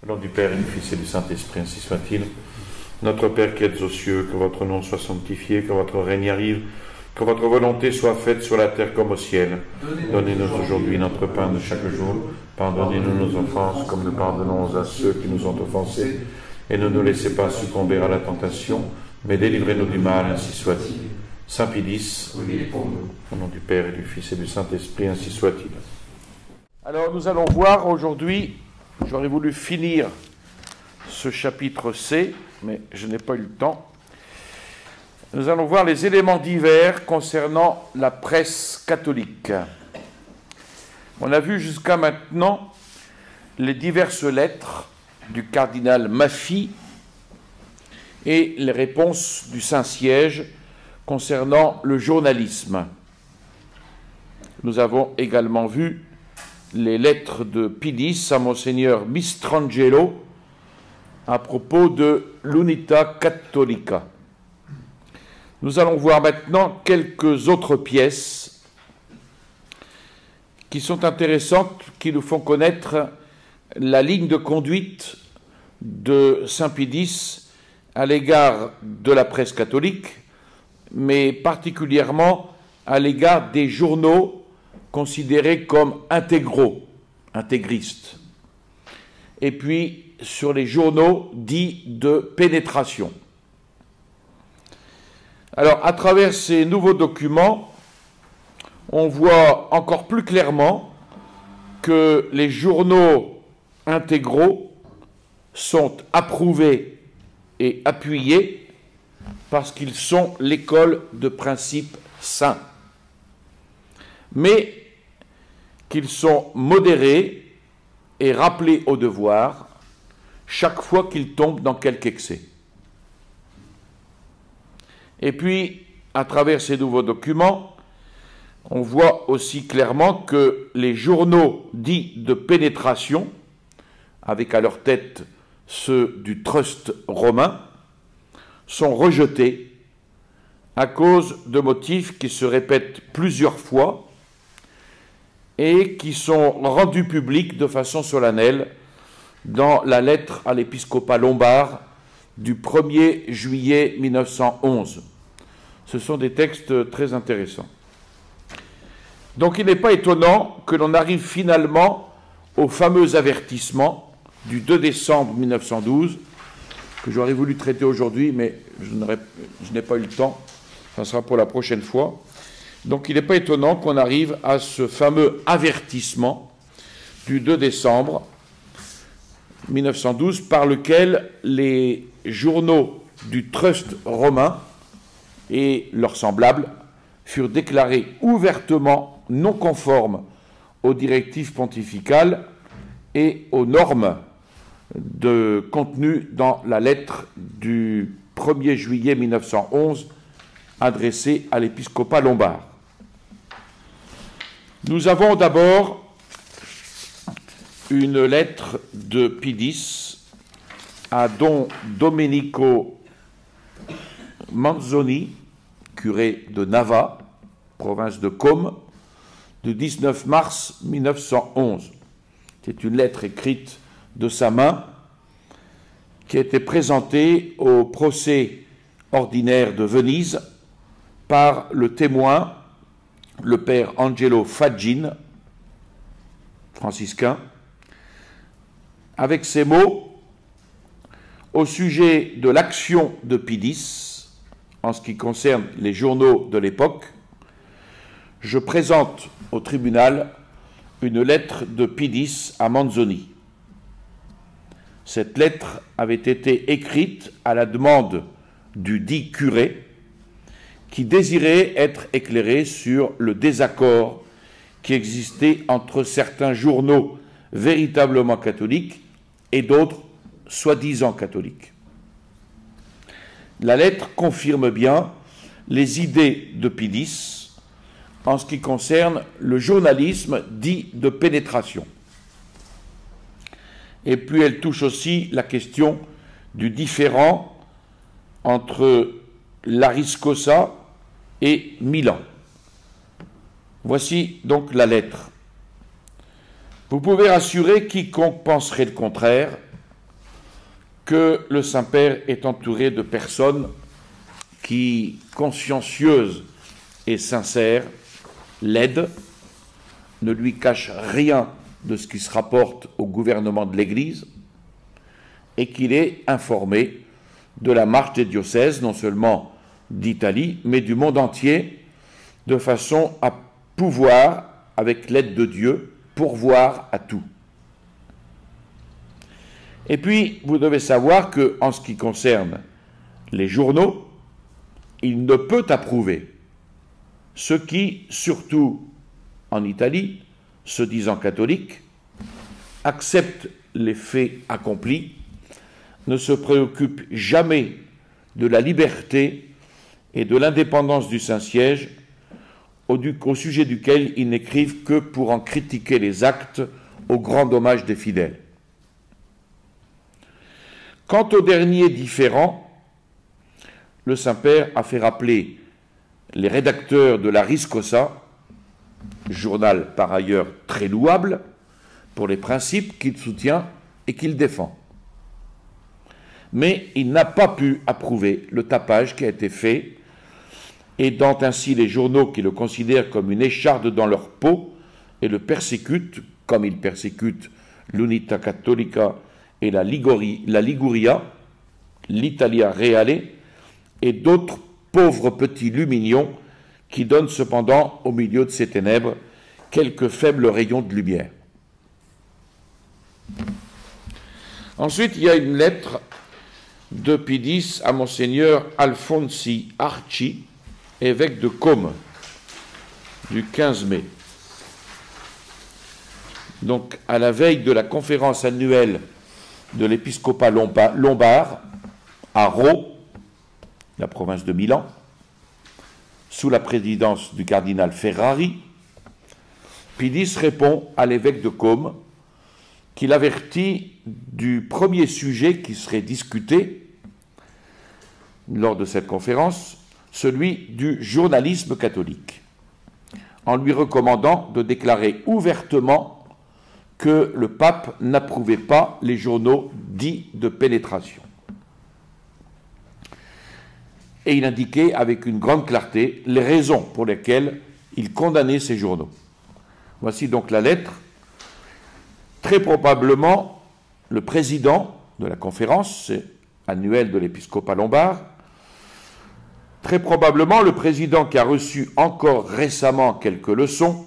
Au nom du Père et du Fils et du Saint-Esprit, ainsi soit-il. Notre Père qui êtes aux cieux, que votre nom soit sanctifié, que votre règne arrive, que votre volonté soit faite sur la terre comme au ciel. Donnez-nous aujourd'hui notre pain de chaque jour. Pardonnez-nous nos offenses, comme nous pardonnons à ceux qui nous ont offensés. Et ne nous laissez pas succomber à la tentation, mais délivrez-nous du mal, ainsi soit-il. Saint Pédis, au nom du Père et du Fils et du Saint-Esprit, ainsi soit-il. Alors nous allons voir aujourd'hui, j'aurais voulu finir ce chapitre C, mais je n'ai pas eu le temps. Nous allons voir les éléments divers concernant la presse catholique. On a vu jusqu'à maintenant les diverses lettres du cardinal Maffy et les réponses du Saint-Siège concernant le journalisme. Nous avons également vu les lettres de Pidis à Monseigneur Mistrangelo à propos de l'Unità Cattolica. Nous allons voir maintenant quelques autres pièces qui sont intéressantes, qui nous font connaître la ligne de conduite de Saint Pidis à l'égard de la presse catholique, mais particulièrement à l'égard des journaux considérés comme intégraux, intégristes, et puis sur les journaux dits de pénétration. Alors, à travers ces nouveaux documents, on voit encore plus clairement que les journaux intégraux sont approuvés et appuyés parce qu'ils sont l'école de principes saints, mais qu'ils sont modérés et rappelés au devoir chaque fois qu'ils tombent dans quelque excès. Et puis, à travers ces nouveaux documents, on voit aussi clairement que les journaux dits de pénétration, avec à leur tête ceux du trust romain, sont rejetés à cause de motifs qui se répètent plusieurs fois et qui sont rendus publics de façon solennelle dans la lettre à l'épiscopat lombard du 1er juillet 1911. Ce sont des textes très intéressants. Donc il n'est pas étonnant que l'on arrive finalement au fameux avertissement du 2 décembre 1912, que j'aurais voulu traiter aujourd'hui, mais je n'ai pas eu le temps, ça sera pour la prochaine fois. Donc il n'est pas étonnant qu'on arrive à ce fameux avertissement du 2 décembre 1912 par lequel les journaux du trust romain et leurs semblables furent déclarés ouvertement non conformes aux directives pontificales et aux normes contenues dans la lettre du 1er juillet 1911 adressée à l'épiscopat lombard. Nous avons d'abord une lettre de Pidis à Don Domenico Manzoni, curé de Nava, province de Côme, du 19 mars 1911. C'est une lettre écrite de sa main qui a été présentée au procès ordinaire de Venise par le témoin, le père Angelo Faggin, franciscain, avec ces mots: au sujet de l'action de Pidis, en ce qui concerne les journaux de l'époque, je présente au tribunal une lettre de Pidis à Manzoni. Cette lettre avait été écrite à la demande du dit curé, qui désirait être éclairé sur le désaccord qui existait entre certains journaux véritablement catholiques et d'autres soi-disant catholiques. La lettre confirme bien les idées de Pidis en ce qui concerne le journalisme dit de pénétration. Et puis elle touche aussi la question du différend entre l'Ariscosa et Milan. Voici donc la lettre. Vous pouvez rassurer quiconque penserait le contraire que le Saint-Père est entouré de personnes qui, consciencieuses et sincères, l'aident, ne lui cachent rien de ce qui se rapporte au gouvernement de l'Église, et qu'il est informé de la marche des diocèses, non seulement d'Italie, mais du monde entier, de façon à pouvoir, avec l'aide de Dieu, pourvoir à tout. Et puis, vous devez savoir qu'en ce qui concerne les journaux, il ne peut approuver ceux qui, surtout en Italie, se disant catholiques, acceptent les faits accomplis, ne se préoccupent jamais de la liberté et de l'indépendance du Saint-Siège, au sujet duquel ils n'écrivent que pour en critiquer les actes au grand dommage des fidèles. Quant au dernier différend, le Saint-Père a fait rappeler les rédacteurs de la Riscosa, journal par ailleurs très louable, pour les principes qu'il soutient et qu'il défend. Mais il n'a pas pu approuver le tapage qui a été fait, aidant ainsi les journaux qui le considèrent comme une écharde dans leur peau et le persécutent, comme ils persécutent l'Unità Cattolica et la Liguria, l'Italia Reale, et d'autres pauvres petits lumignons qui donnent cependant, au milieu de ces ténèbres, quelques faibles rayons de lumière. Ensuite, il y a une lettre de Pie X à Monseigneur Alfonsi Arci, évêque de Côme, du 15 mai. Donc, à la veille de la conférence annuelle de l'épiscopat lombard, à Rho, la province de Milan, sous la présidence du cardinal Ferrari, Pie X répond à l'évêque de Côme qu'il avertit du premier sujet qui serait discuté lors de cette conférence, celui du journalisme catholique, en lui recommandant de déclarer ouvertement que le pape n'approuvait pas les journaux dits de pénétration. Et il indiquait avec une grande clarté les raisons pour lesquelles il condamnait ces journaux. Voici donc la lettre. Très probablement, le président de la conférence annuelle de l'épiscopat lombard, très probablement le président qui a reçu encore récemment quelques leçons,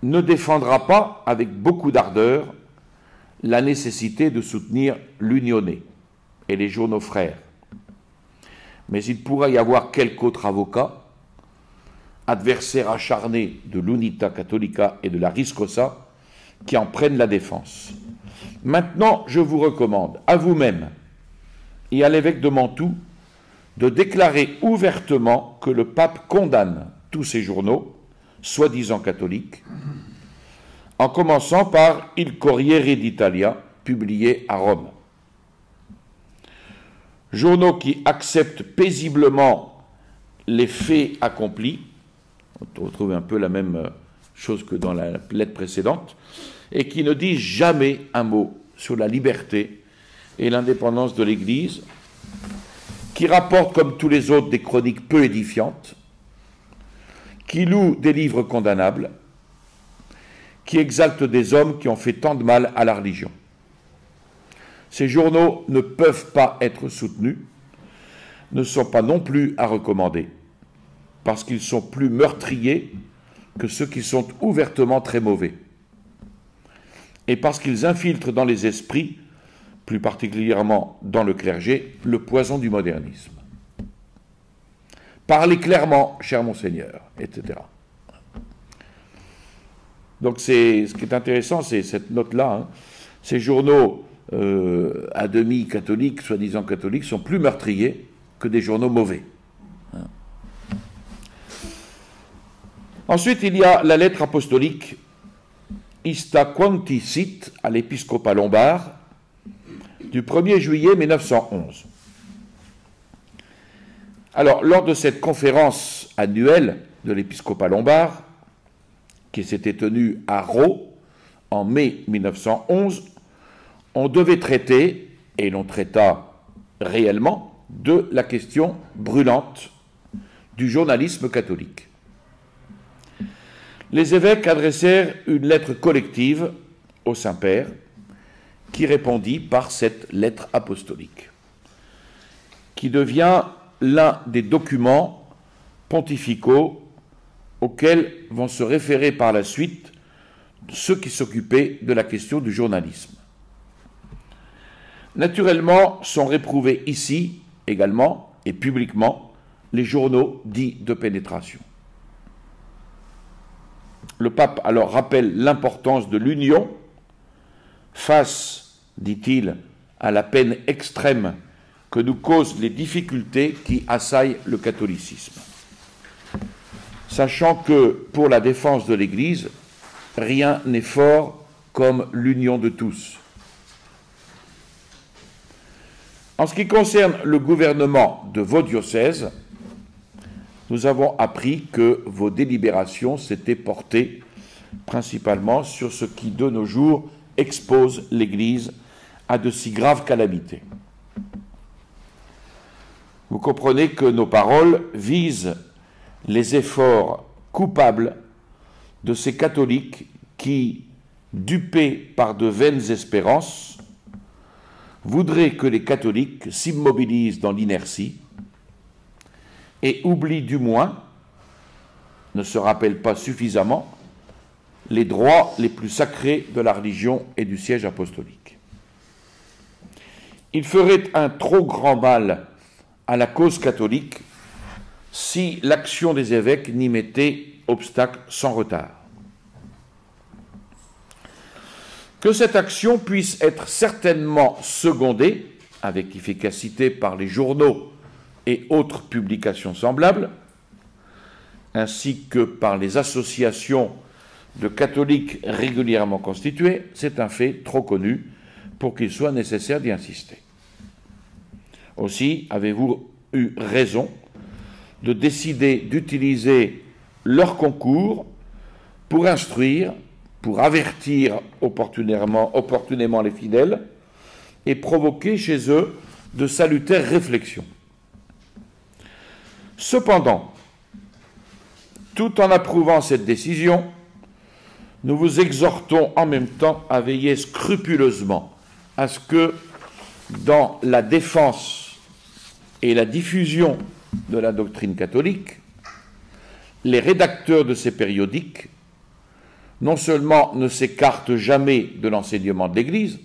ne défendra pas avec beaucoup d'ardeur la nécessité de soutenir l'Unione et les journaux frères. Mais il pourrait y avoir quelque autre avocat, adversaire acharné de l'Unità Cattolica et de la Riscosa, qui en prennent la défense. Maintenant, je vous recommande à vous-même et à l'évêque de Mantoue de déclarer ouvertement que le pape condamne tous ces journaux, soi-disant catholiques, en commençant par Il Corriere d'Italia, publié à Rome. Journaux qui acceptent paisiblement les faits accomplis, on retrouve un peu la même chose que dans la lettre précédente, et qui ne disent jamais un mot sur la liberté et l'indépendance de l'Église, qui rapportent comme tous les autres des chroniques peu édifiantes, qui louent des livres condamnables, qui exaltent des hommes qui ont fait tant de mal à la religion. Ces journaux ne peuvent pas être soutenus, ne sont pas non plus à recommander, parce qu'ils sont plus meurtriers que ceux qui sont ouvertement très mauvais, et parce qu'ils infiltrent dans les esprits, plus particulièrement dans le clergé, le poison du modernisme. Parlez clairement, cher Monseigneur, etc. Donc ce qui est intéressant, c'est cette note-là. Hein. Ces journaux à demi catholiques, soi-disant catholiques, sont plus meurtriers que des journaux mauvais. Hein. Ensuite, il y a la lettre apostolique Ista Quanti Sit à l'épiscopat lombard du 1er juillet 1911. Alors, lors de cette conférence annuelle de l'épiscopat lombard, qui s'était tenue à Rho en mai 1911, on devait traiter, et l'on traita réellement, de la question brûlante du journalisme catholique. Les évêques adressèrent une lettre collective au Saint-Père, qui répondit par cette lettre apostolique, qui devient l'un des documents pontificaux auxquels vont se référer par la suite ceux qui s'occupaient de la question du journalisme. Naturellement, sont réprouvés ici également et publiquement les journaux dits de pénétration. Le pape alors rappelle l'importance de l'union face, dit-il, à la peine extrême que nous causent les difficultés qui assaillent le catholicisme. Sachant que pour la défense de l'Église, rien n'est fort comme l'union de tous. En ce qui concerne le gouvernement de vos diocèses, nous avons appris que vos délibérations s'étaient portées principalement sur ce qui, de nos jours, expose l'Église à de si graves calamités. Vous comprenez que nos paroles visent les efforts coupables de ces catholiques qui, dupés par de vaines espérances, voudraient que les catholiques s'immobilisent dans l'inertie et oublient du moins, ne se rappellent pas suffisamment, les droits les plus sacrés de la religion et du siège apostolique. Il ferait un trop grand mal à la cause catholique si l'action des évêques n'y mettait obstacle sans retard. Que cette action puisse être certainement secondée avec efficacité par les journaux et autres publications semblables, ainsi que par les associations de catholiques régulièrement constituées, c'est un fait trop connu pour qu'il soit nécessaire d'y insister. Aussi, avez-vous eu raison de décider d'utiliser leur concours pour instruire, pour avertir opportunément les fidèles et provoquer chez eux de salutaires réflexions. Cependant, tout en approuvant cette décision, nous vous exhortons en même temps à veiller scrupuleusement à ce que, dans la défense et la diffusion de la doctrine catholique, les rédacteurs de ces périodiques non seulement ne s'écartent jamais de l'enseignement de l'Église,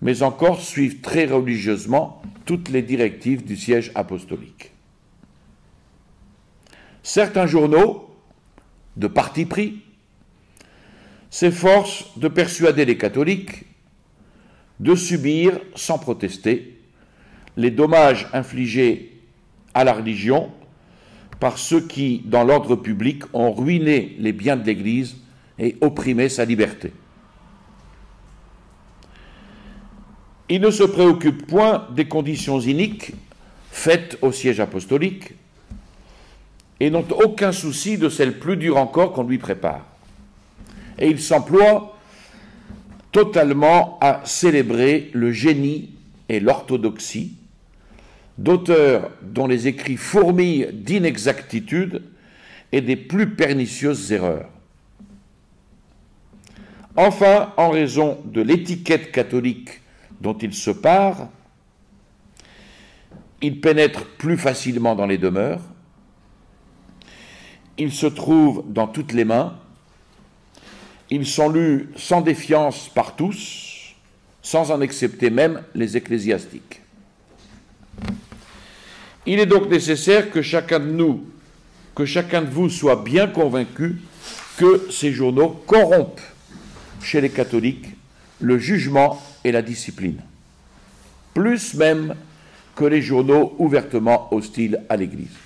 mais encore suivent très religieusement toutes les directives du siège apostolique. Certains journaux, de parti pris, s'efforcent de persuader les catholiques de subir, sans protester, les dommages infligés à la religion par ceux qui, dans l'ordre public, ont ruiné les biens de l'Église et opprimé sa liberté. Ils ne se préoccupent point des conditions iniques faites au siège apostolique et n'ont aucun souci de celles plus dures encore qu'on lui prépare. Et ils s'emploient totalement à célébrer le génie et l'orthodoxie d'auteurs dont les écrits fourmillent d'inexactitudes et des plus pernicieuses erreurs. Enfin, en raison de l'étiquette catholique dont ils se parent, ils pénètrent plus facilement dans les demeures, ils se trouvent dans toutes les mains, ils sont lus sans défiance par tous, sans en accepter même les ecclésiastiques. Il est donc nécessaire que chacun de vous soit bien convaincu que ces journaux corrompent chez les catholiques le jugement et la discipline, plus même que les journaux ouvertement hostiles à l'Église.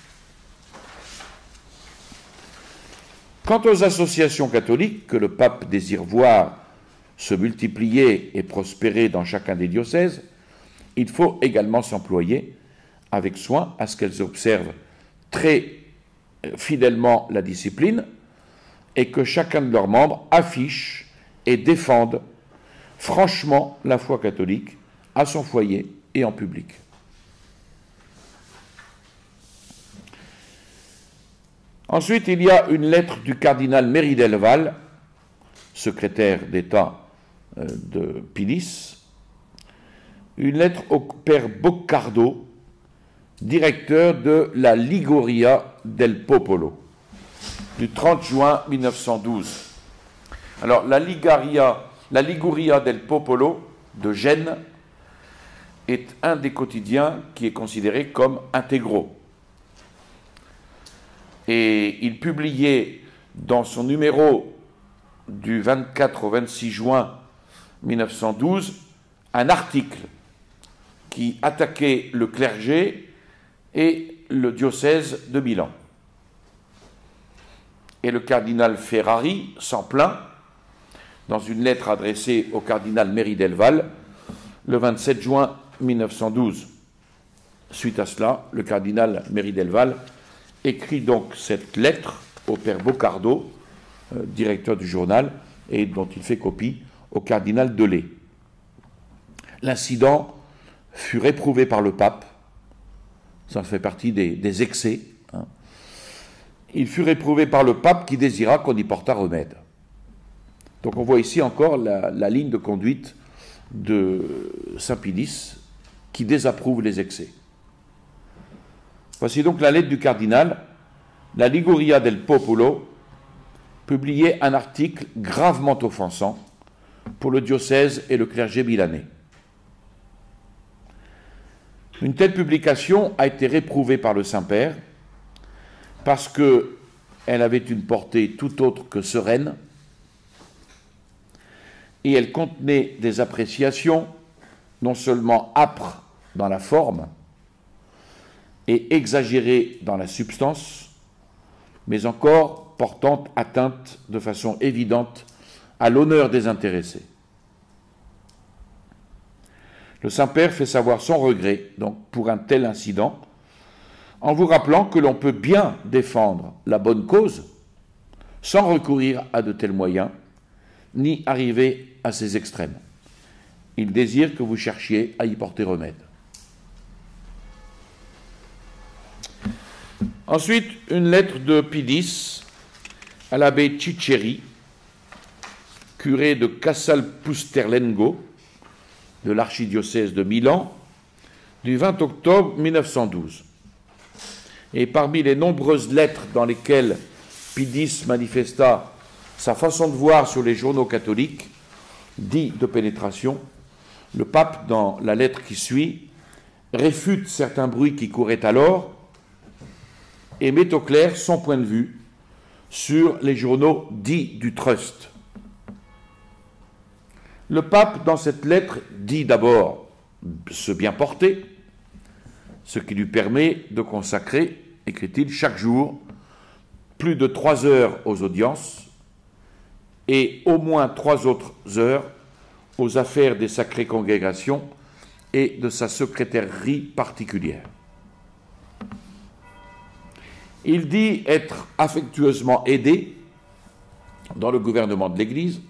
Quant aux associations catholiques que le pape désire voir se multiplier et prospérer dans chacun des diocèses, il faut également s'employer avec soin à ce qu'elles observent très fidèlement la discipline et que chacun de leurs membres affiche et défende franchement la foi catholique à son foyer et en public. Ensuite, il y a une lettre du cardinal Méry Delval, secrétaire d'État de Pilis, une lettre au père Boccardo, directeur de la Liguria del Popolo, du 30 juin 1912. Alors, la Liguria del Popolo de Gênes est un des quotidiens qui est considéré comme intégraux. Et il publiait dans son numéro du 24 au 26 juin 1912 un article qui attaquait le clergé et le diocèse de Milan. Et le cardinal Ferrari s'en plaint dans une lettre adressée au cardinal Méry Delval le 27 juin 1912. Suite à cela, le cardinal Méry Delval écrit donc cette lettre au père Boccardo, directeur du journal, et dont il fait copie au cardinal Delay. L'incident fut réprouvé par le pape, ça fait partie des excès. Il fut réprouvé par le pape qui désira qu'on y portât remède. Donc on voit ici encore la ligne de conduite de Saint Pilis qui désapprouve les excès. Voici donc la lettre du cardinal. La Liguria del Popolo publiait un article gravement offensant pour le diocèse et le clergé milanais. Une telle publication a été réprouvée par le Saint-Père parce qu'elle avait une portée tout autre que sereine et elle contenait des appréciations non seulement âpres dans la forme et exagérées dans la substance, mais encore portant atteinte de façon évidente à l'honneur des intéressés. Le Saint-Père fait savoir son regret donc, pour un tel incident, en vous rappelant que l'on peut bien défendre la bonne cause sans recourir à de tels moyens, ni arriver à ces extrêmes. Il désire que vous cherchiez à y porter remède. Ensuite, une lettre de Pilis à l'abbé Ciceri, curé de Casal-Pusterlengo, de l'archidiocèse de Milan, du 20 octobre 1912. Et parmi les nombreuses lettres dans lesquelles Pilis manifesta sa façon de voir sur les journaux catholiques, dits de pénétration, le pape, dans la lettre qui suit, réfute certains bruits qui couraient alors et met au clair son point de vue sur les journaux dits du trust. Le pape, dans cette lettre, dit d'abord se bien porter, ce qui lui permet de consacrer, écrit-il, chaque jour, plus de 3 heures aux audiences et au moins 3 autres heures aux affaires des sacrées congrégations et de sa secrétairerie particulière. Il dit être affectueusement aidé dans le gouvernement de l'Église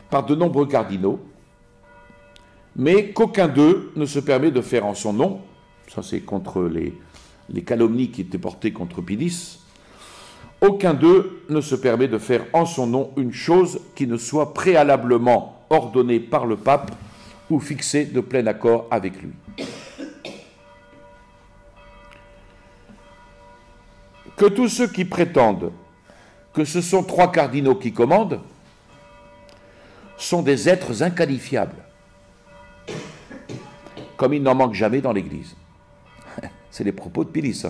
par de nombreux cardinaux, mais qu'aucun d'eux ne se permet de faire en son nom, ça c'est contre les calomnies qui étaient portées contre Pilis, aucun d'eux ne se permet de faire en son nom une chose qui ne soit préalablement ordonnée par le pape ou fixée de plein accord avec lui. Que tous ceux qui prétendent que ce sont 3 cardinaux qui commandent sont des êtres inqualifiables, comme il n'en manque jamais dans l'Église. C'est les propos de Pilis.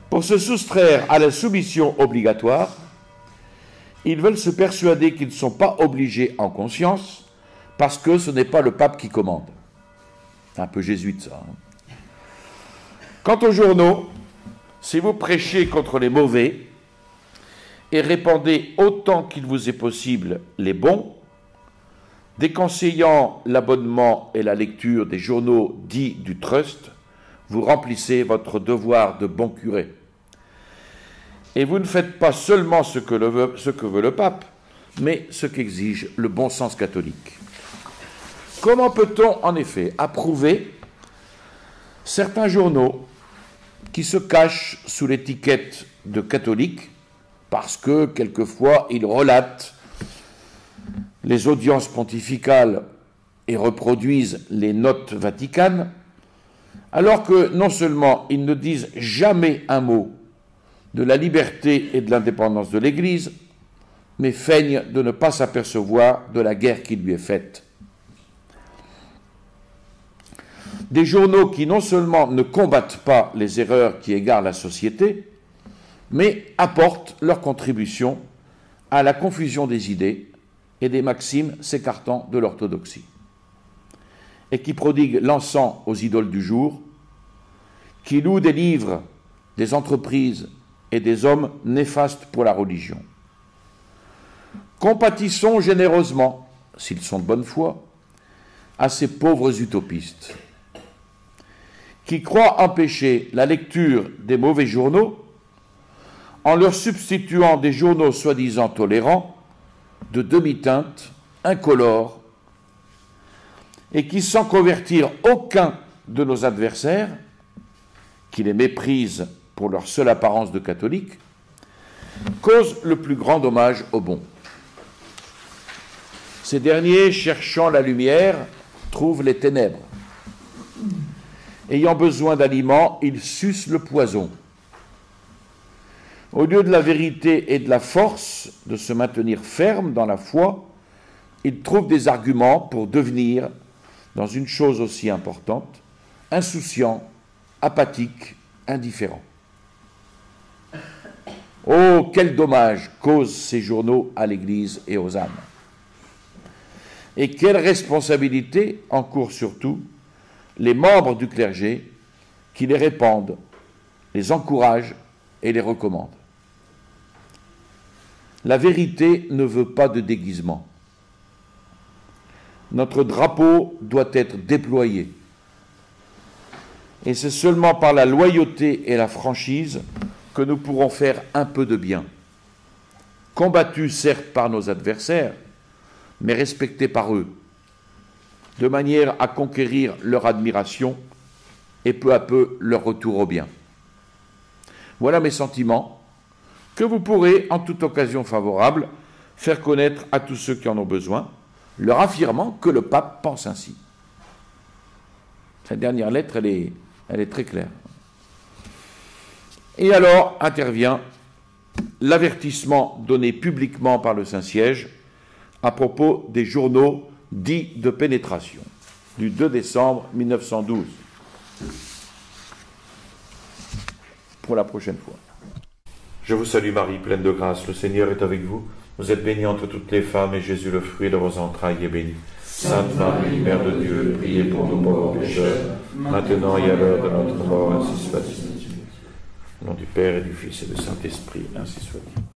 Pour se soustraire à la soumission obligatoire, ils veulent se persuader qu'ils ne sont pas obligés en conscience parce que ce n'est pas le pape qui commande. C'est un peu jésuite, ça. Quant aux journaux, si vous prêchez contre les mauvais et répandez autant qu'il vous est possible les bons, déconseillant l'abonnement et la lecture des journaux dits du trust, vous remplissez votre devoir de bon curé. Et vous ne faites pas seulement ce que veut le pape, mais ce qu'exige le bon sens catholique. Comment peut-on en effet approuver certains journaux qui se cachent sous l'étiquette de catholiques parce que quelquefois ils relatent les audiences pontificales et reproduisent les notes vaticanes, alors que non seulement ils ne disent jamais un mot de la liberté et de l'indépendance de l'Église, mais feignent de ne pas s'apercevoir de la guerre qui lui est faite. Des journaux qui non seulement ne combattent pas les erreurs qui égarent la société, mais apportent leur contribution à la confusion des idées et des maximes s'écartant de l'orthodoxie, et qui prodiguent l'encens aux idoles du jour, qui louent des livres, des entreprises et des hommes néfastes pour la religion. Compatissons généreusement, s'ils sont de bonne foi, à ces pauvres utopistes, qui croient empêcher la lecture des mauvais journaux en leur substituant des journaux soi-disant tolérants, de demi-teinte, incolores, et qui, sans convertir aucun de nos adversaires, qui les méprisent pour leur seule apparence de catholiques, causent le plus grand dommage aux bons. Ces derniers, cherchant la lumière, trouvent les ténèbres. Ayant besoin d'aliments, ils sucent le poison. Au lieu de la vérité et de la force de se maintenir ferme dans la foi, ils trouvent des arguments pour devenir, dans une chose aussi importante, insouciants, apathiques, indifférents. Oh, quel dommage causent ces journaux à l'Église et aux âmes! Et quelle responsabilité encourent surtout les membres du clergé qui les répandent, les encouragent et les recommandent. La vérité ne veut pas de déguisement. Notre drapeau doit être déployé. Et c'est seulement par la loyauté et la franchise que nous pourrons faire un peu de bien. Combattus certes par nos adversaires, mais respectés par eux, de manière à conquérir leur admiration et peu à peu leur retour au bien. Voilà mes sentiments que vous pourrez, en toute occasion favorable, faire connaître à tous ceux qui en ont besoin, leur affirmant que le pape pense ainsi. Cette dernière lettre, elle est très claire. Et alors intervient l'avertissement donné publiquement par le Saint-Siège à propos des journaux dits de pénétration, du 2 décembre 1912. Pour la prochaine fois. Je vous salue Marie, pleine de grâce, le Seigneur est avec vous. Vous êtes bénie entre toutes les femmes, et Jésus, le fruit de vos entrailles, est béni. Sainte Marie, Mère de Dieu, priez pour nous pauvres pécheurs, maintenant et à l'heure de notre mort, ainsi soit-il. Au nom du Père et du Fils et du Saint-Esprit, ainsi soit-il.